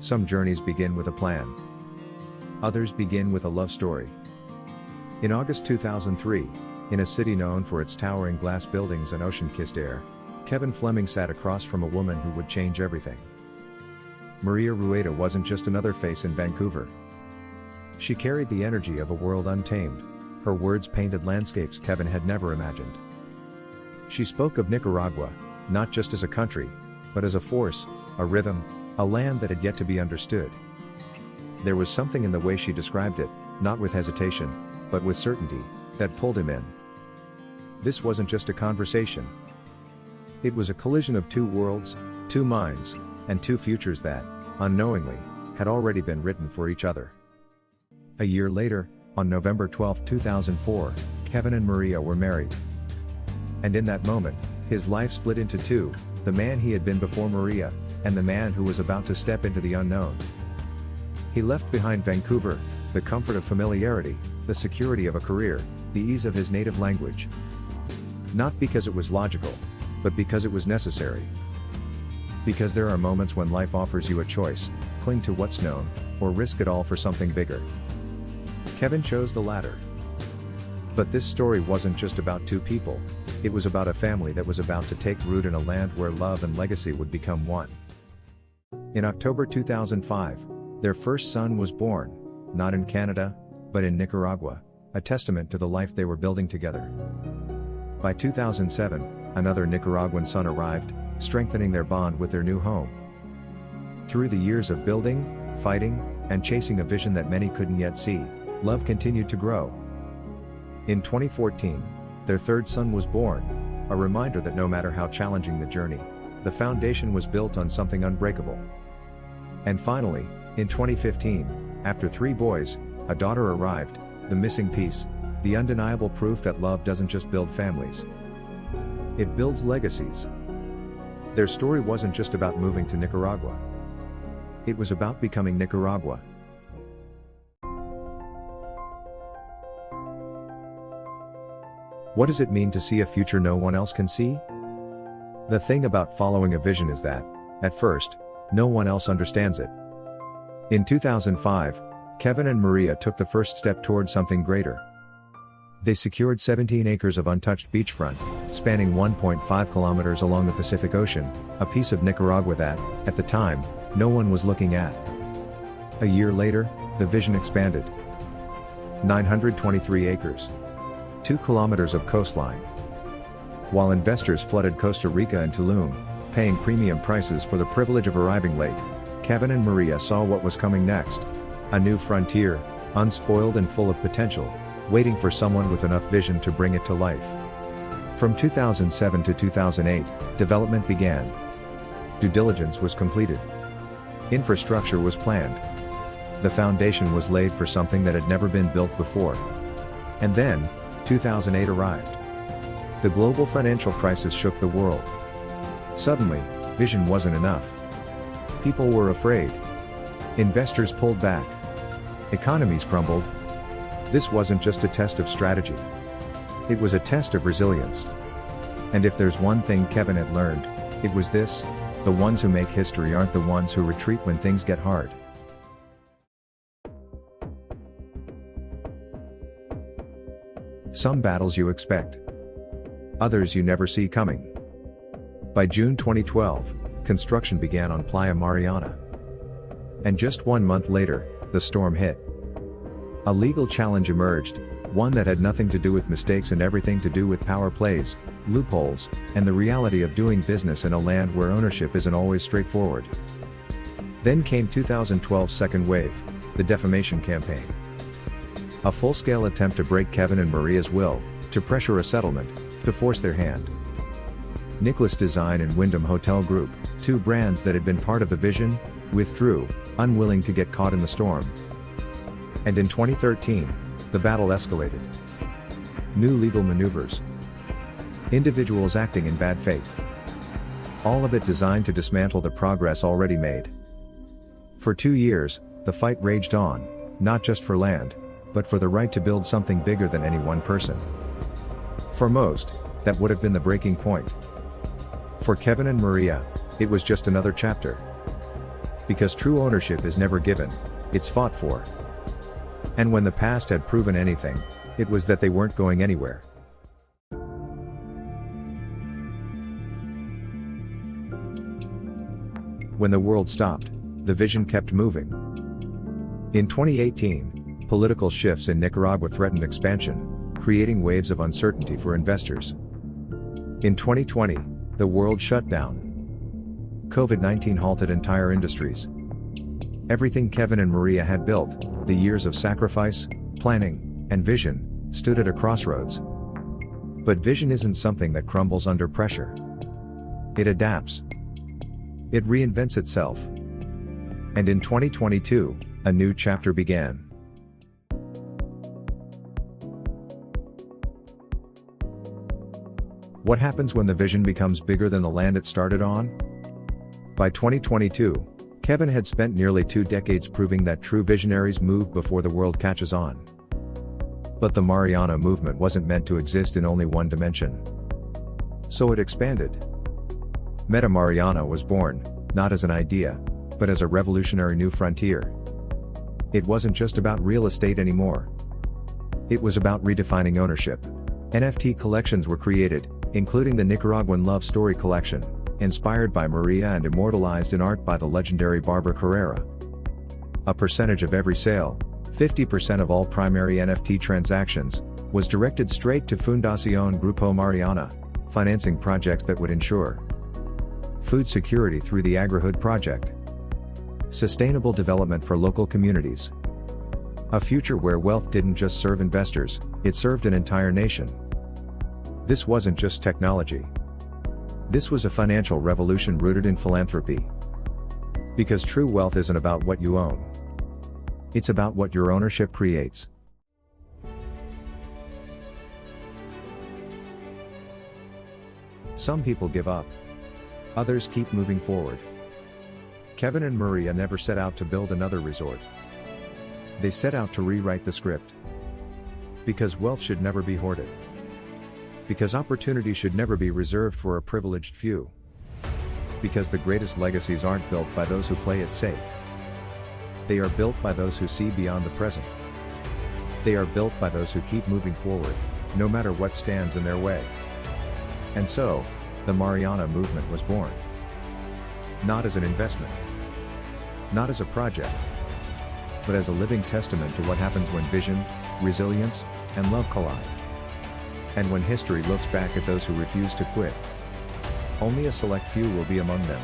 Some journeys begin with a plan. Others begin with a love story. In August 2003, in a city known for its towering glass buildings and ocean-kissed air, Kevin Fleming sat across from a woman who would change everything. Maria Rueda wasn't just another face in Vancouver. She carried the energy of a world untamed. Her words painted landscapes Kevin had never imagined. She spoke of Nicaragua, not just as a country, but as a force, a rhythm, a land that had yet to be understood. There was something in the way she described it, not with hesitation, but with certainty, that pulled him in. This wasn't just a conversation. It was a collision of two worlds, two minds, and two futures that, unknowingly, had already been written for each other. A year later, on November 12, 2004, Kevin and Maria were married. And in that moment, his life split into two, the man he had been before Maria, and the man who was about to step into the unknown. He left behind Vancouver, the comfort of familiarity, the security of a career, the ease of his native language. Not because it was logical, but because it was necessary. Because there are moments when life offers you a choice: cling to what's known, or risk it all for something bigger. Kevin chose the latter. But this story wasn't just about two people, it was about a family that was about to take root in a land where love and legacy would become one. In October 2005, their first son was born, not in Canada, but in Nicaragua, a testament to the life they were building together. By 2007, another Nicaraguan son arrived, strengthening their bond with their new home. Through the years of building, fighting, and chasing a vision that many couldn't yet see, love continued to grow. In 2014, their third son was born, a reminder that no matter how challenging the journey, the foundation was built on something unbreakable. And finally, in 2015, after 3 boys, a daughter arrived, the missing piece, the undeniable proof that love doesn't just build families. It builds legacies. Their story wasn't just about moving to Nicaragua. It was about becoming Nicaragua. What does it mean to see a future no one else can see? The thing about following a vision is that, at first, no one else understands it. In 2005, Kevin and Maria took the first step toward something greater. They secured 17 acres of untouched beachfront, spanning 1.5 kilometers along the Pacific Ocean, a piece of Nicaragua that, at the time, no one was looking at. A year later, the vision expanded. 923 acres. 2 kilometers of coastline. While investors flooded Costa Rica and Tulum, paying premium prices for the privilege of arriving late, Kevin and Maria saw what was coming next. A new frontier, unspoiled and full of potential, waiting for someone with enough vision to bring it to life. From 2007 to 2008, development began. Due diligence was completed. Infrastructure was planned. The foundation was laid for something that had never been built before. And then, 2008 arrived. The global financial crisis shook the world. Suddenly, vision wasn't enough. People were afraid. Investors pulled back. Economies crumbled. This wasn't just a test of strategy. It was a test of resilience. And if there's one thing Kevin had learned, it was this: the ones who make history aren't the ones who retreat when things get hard. Some battles you expect. Others you never see coming. By June 2012, construction began on Playa Mariana. And just 1 month later, the storm hit. A legal challenge emerged, one that had nothing to do with mistakes and everything to do with power plays, loopholes, and the reality of doing business in a land where ownership isn't always straightforward. Then came 2012's second wave, the defamation campaign. A full-scale attempt to break Kevin and Maria's will, to pressure a settlement, to force their hand. Nicholas Design and Wyndham Hotel Group, 2 brands that had been part of the vision, withdrew, unwilling to get caught in the storm. And in 2013, the battle escalated. New legal maneuvers. Individuals acting in bad faith. All of it designed to dismantle the progress already made. For 2 years, the fight raged on, not just for land, but for the right to build something bigger than any one person. For most, that would have been the breaking point. For Kevin and Maria, it was just another chapter. Because true ownership is never given, it's fought for. And when the past had proven anything, it was that they weren't going anywhere. When the world stopped, the vision kept moving. In 2018, political shifts in Nicaragua threatened expansion, creating waves of uncertainty for investors. In 2020, the world shut down. COVID-19 halted entire industries. Everything Kevin and Maria had built, the years of sacrifice, planning, and vision, stood at a crossroads. But vision isn't something that crumbles under pressure. It adapts. It reinvents itself. And in 2022, a new chapter began. What happens when the vision becomes bigger than the land it started on? By 2022, Kevin had spent nearly 2 decades proving that true visionaries move before the world catches on. But the Mariana movement wasn't meant to exist in only one dimension. So it expanded. Meta Mariana was born, not as an idea, but as a revolutionary new frontier. It wasn't just about real estate anymore. It was about redefining ownership. NFT collections were created, including the Nicaraguan Love Story collection, inspired by Maria and immortalized in art by the legendary Barbara Carrera. A percentage of every sale, 50% of all primary NFT transactions, was directed straight to Fundación Grupo Mariana, financing projects that would ensure food security through the Agrihood project, sustainable development for local communities, a future where wealth didn't just serve investors, it served an entire nation. This wasn't just technology. This was a financial revolution rooted in philanthropy. Because true wealth isn't about what you own. It's about what your ownership creates. Some people give up. Others keep moving forward. Kevin and Maria never set out to build another resort. They set out to rewrite the script. Because wealth should never be hoarded. Because opportunity should never be reserved for a privileged few. Because the greatest legacies aren't built by those who play it safe. They are built by those who see beyond the present. They are built by those who keep moving forward, no matter what stands in their way. And so, the Mariana movement was born. Not as an investment. Not as a project. But as a living testament to what happens when vision, resilience, and love collide. And when history looks back at those who refuse to quit, only a select few will be among them.